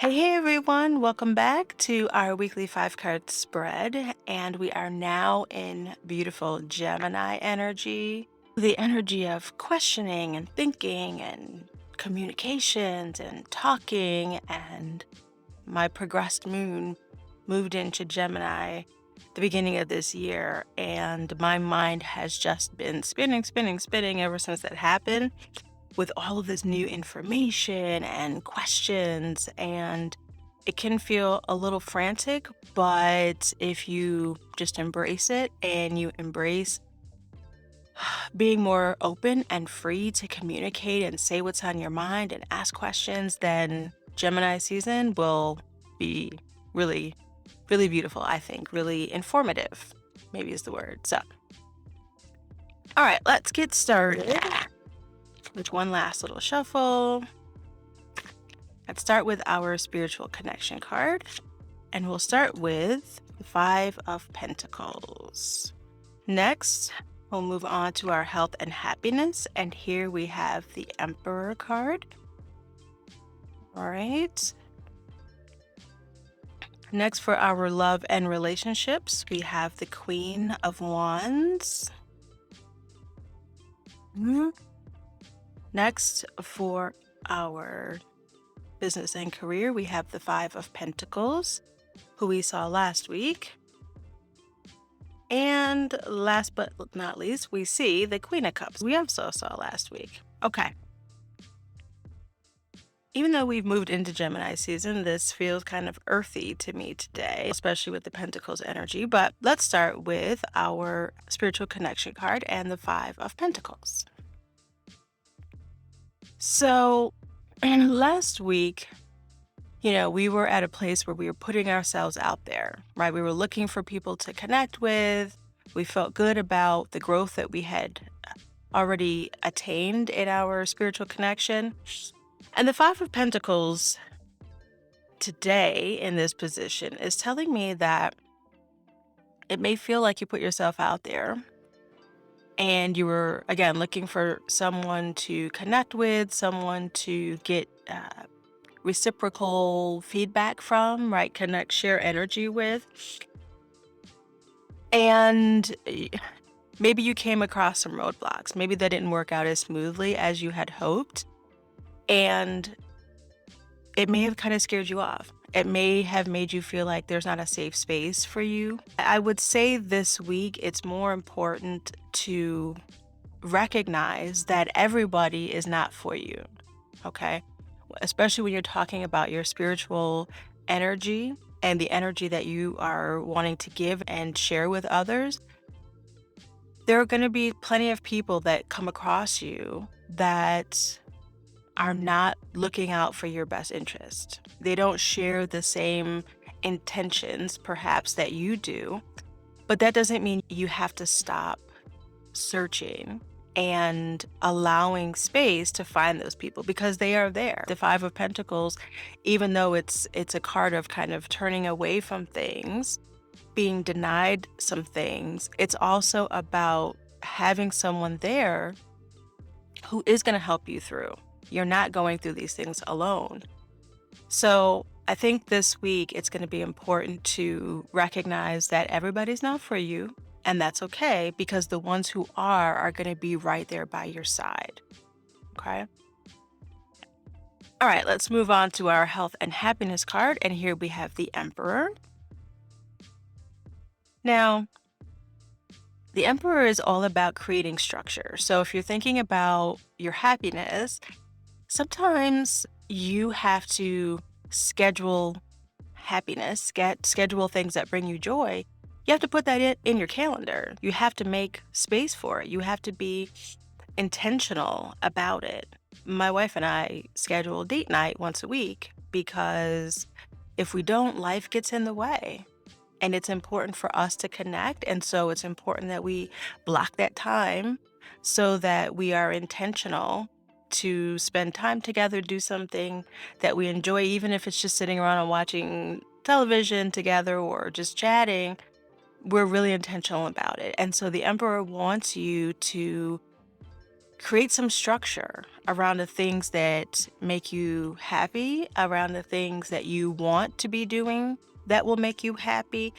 Hey everyone, welcome back to our weekly 5 card spread. And we are now in beautiful Gemini energy, the energy of questioning and thinking and communications and talking. And my progressed moon moved into Gemini the beginning of this year, and my mind has just been spinning ever since that happened with all of this new information and questions, and it can feel a little frantic, but if you just embrace it and you embrace being more open and free to communicate and say what's on your mind and ask questions, then Gemini season will be really, really beautiful, I think, really informative, maybe is the word. So, all right, let's get started with one last little shuffle. Let's start with our spiritual connection card, and we'll start with the Five of Pentacles. Next, we'll move on to our health and happiness, and here we have the Emperor card. All right. Next, for our love and relationships, we have the Queen of Wands. Next, for our business and career, we have the Five of Pentacles, who we saw last week. And last but not least, we see the Queen of Cups we also saw last week. Okay. Even though we've moved into Gemini season, this feels kind of earthy to me today, especially with the Pentacles energy. But let's start with our spiritual connection card and the Five of Pentacles. So, last week, we were at a place where we were putting ourselves out there, right? We were looking for people to connect with. We felt good about the growth that we had already attained in our spiritual connection. And the Five of Pentacles today in this position is telling me that it may feel like you put yourself out there and you were, again, looking for someone to connect with, someone to get reciprocal feedback from, right? Connect, share energy with. And maybe you came across some roadblocks. Maybe that didn't work out as smoothly as you had hoped. And it may have kind of scared you off. It may have made you feel like there's not a safe space for you. I would say this week it's more important to recognize that everybody is not for you, okay? Especially when you're talking about your spiritual energy and the energy that you are wanting to give and share with others. There are going to be plenty of people that come across you that are not looking out for your best interest. They don't share the same intentions, perhaps, that you do, but that doesn't mean you have to stop searching and allowing space to find those people, because they are there. The Five of Pentacles, even though it's a card of kind of turning away from things, being denied some things, it's also about having someone there who is going to help you through. You're not going through these things alone. So I think this week it's going to be important to recognize that everybody's not for you, and that's okay, because the ones who are going to be right there by your side. Okay. All right, let's move on to our health and happiness card. And here we have the Emperor. Now, the Emperor is all about creating structure. So if you're thinking about your happiness, sometimes you have to schedule happiness, schedule things that bring you joy. You have to put that in your calendar. You have to make space for it. You have to be intentional about it. My wife and I schedule date night once a week because if we don't, life gets in the way. And it's important for us to connect. And so it's important that we block that time so that we are intentional to spend time together, do something that we enjoy, even if it's just sitting around and watching television together or just chatting. We're really intentional about it. And so the Emperor wants you to create some structure around the things that make you happy, around the things that you want to be doing that will make you happy.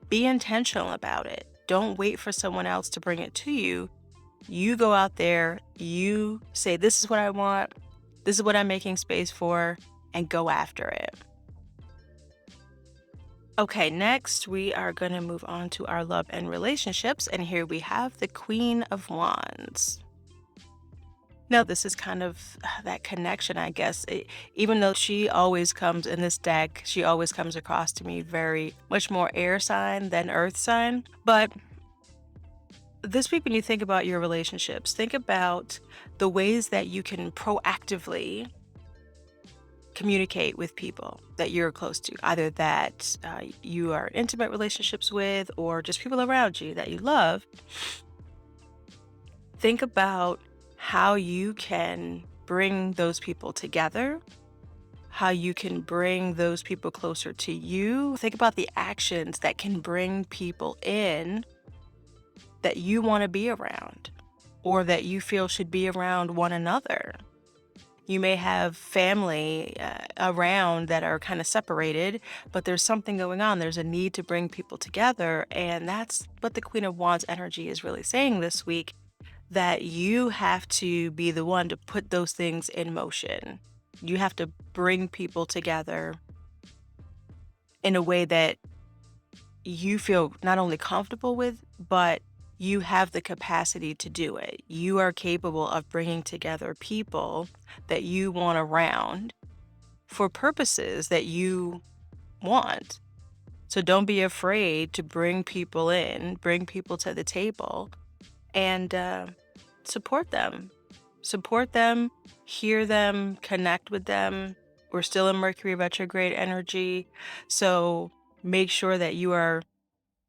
Be intentional about it. Don't wait for someone else to bring it to you. You go out there, you say, "This is what I want. This is what I'm making space for," and go after it. Okay, next we are going to move on to our love and relationships. And here we have the Queen of Wands. Now, this is kind of that connection, I guess. Even though she always comes in this deck, she always comes across to me very much more air sign than earth sign. But this week, when you think about your relationships, think about the ways that you can proactively communicate with people that you're close to, either that you are in intimate relationships with or just people around you that you love. Think about how you can bring those people together, how you can bring those people closer to you. Think about the actions that can bring people in that you want to be around or that you feel should be around one another. You may have family around that are kind of separated, but there's something going on. There's a need to bring people together. And that's what the Queen of Wands energy is really saying this week, that you have to be the one to put those things in motion. You have to bring people together in a way that you feel not only comfortable with, but you have the capacity to do it. You are capable of bringing together people that you want around for purposes that you want. So don't be afraid to bring people in, bring people to the table, and support them. Support them, hear them, connect with them. We're still in Mercury retrograde energy. So make sure that you are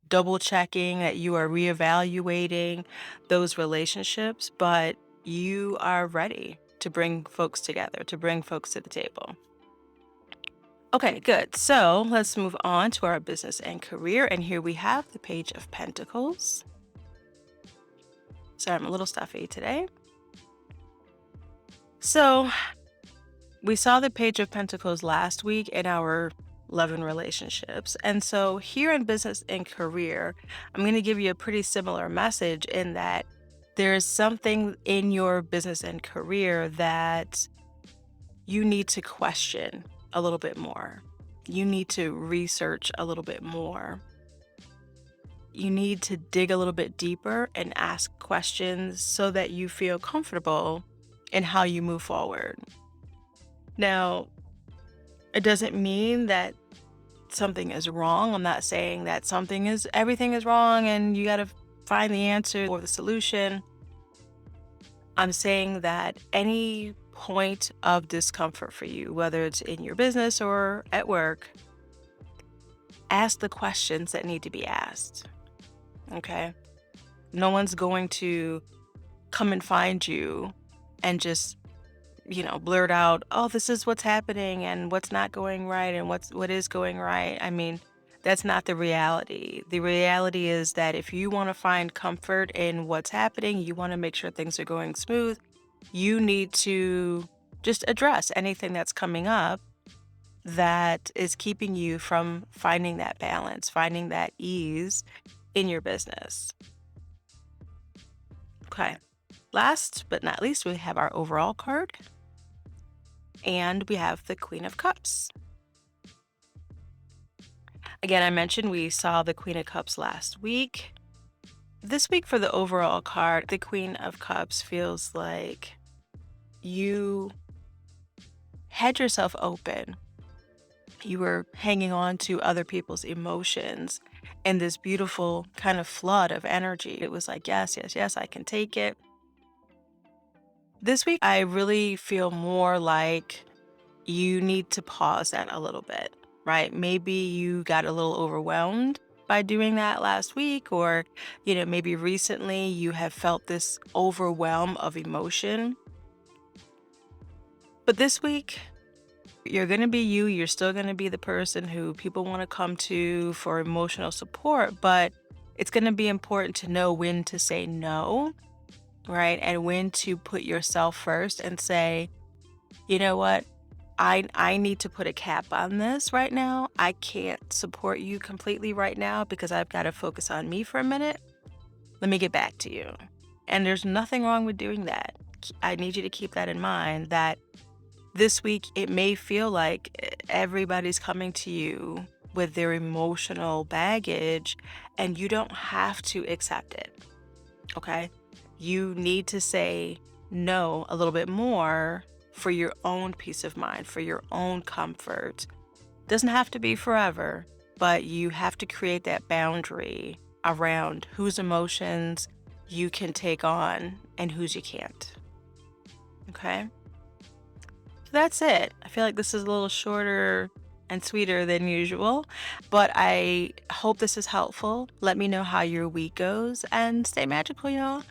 double checking, that you are reevaluating those relationships, but you are ready to bring folks together, to bring folks to the table. Okay, good. So let's move on to our business and career. And here we have the Page of Pentacles. Sorry, I'm a little stuffy today. So we saw the Page of Pentacles last week in our love and relationships. And so here in business and career, I'm going to give you a pretty similar message in that there's something in your business and career that you need to question a little bit more. You need to research a little bit more. You need to dig a little bit deeper and ask questions so that you feel comfortable in how you move forward. Now, it doesn't mean that something is wrong. I'm not saying that everything is wrong and you got to find the answer or the solution. I'm saying that any point of discomfort for you, whether it's in your business or at work, ask the questions that need to be asked. Okay? No one's going to come and find you and just blurt out, "Oh, this is what's happening and what's not going right and what is going right." I mean, that's not the reality. The reality is that if you want to find comfort in what's happening, you want to make sure things are going smooth, you need to just address anything that's coming up that is keeping you from finding that balance, finding that ease in your business. Okay. Last but not least, we have our overall card. And we have the Queen of Cups. Again, I mentioned we saw the Queen of Cups last week. This week for the overall card, the Queen of Cups feels like you had yourself open. You were hanging on to other people's emotions in this beautiful kind of flood of energy. It was like, yes, yes, yes, I can take it. This week, I really feel more like you need to pause that a little bit, right? Maybe you got a little overwhelmed by doing that last week, or, maybe recently you have felt this overwhelm of emotion. But this week, you're going to be you. You're still going to be the person who people want to come to for emotional support, but it's going to be important to know when to say no right? And when to put yourself first and say, you know what? I need to put a cap on this right now. I can't support you completely right now because I've got to focus on me for a minute. Let me get back to you. And there's nothing wrong with doing that. I need you to keep that in mind that this week it may feel like everybody's coming to you with their emotional baggage and you don't have to accept it. Okay? You need to say no a little bit more for your own peace of mind, for your own comfort. Doesn't have to be forever, but you have to create that boundary around whose emotions you can take on and whose you can't. Okay? So that's it. I feel like this is a little shorter and sweeter than usual, but I hope this is helpful. Let me know how your week goes and stay magical, y'all.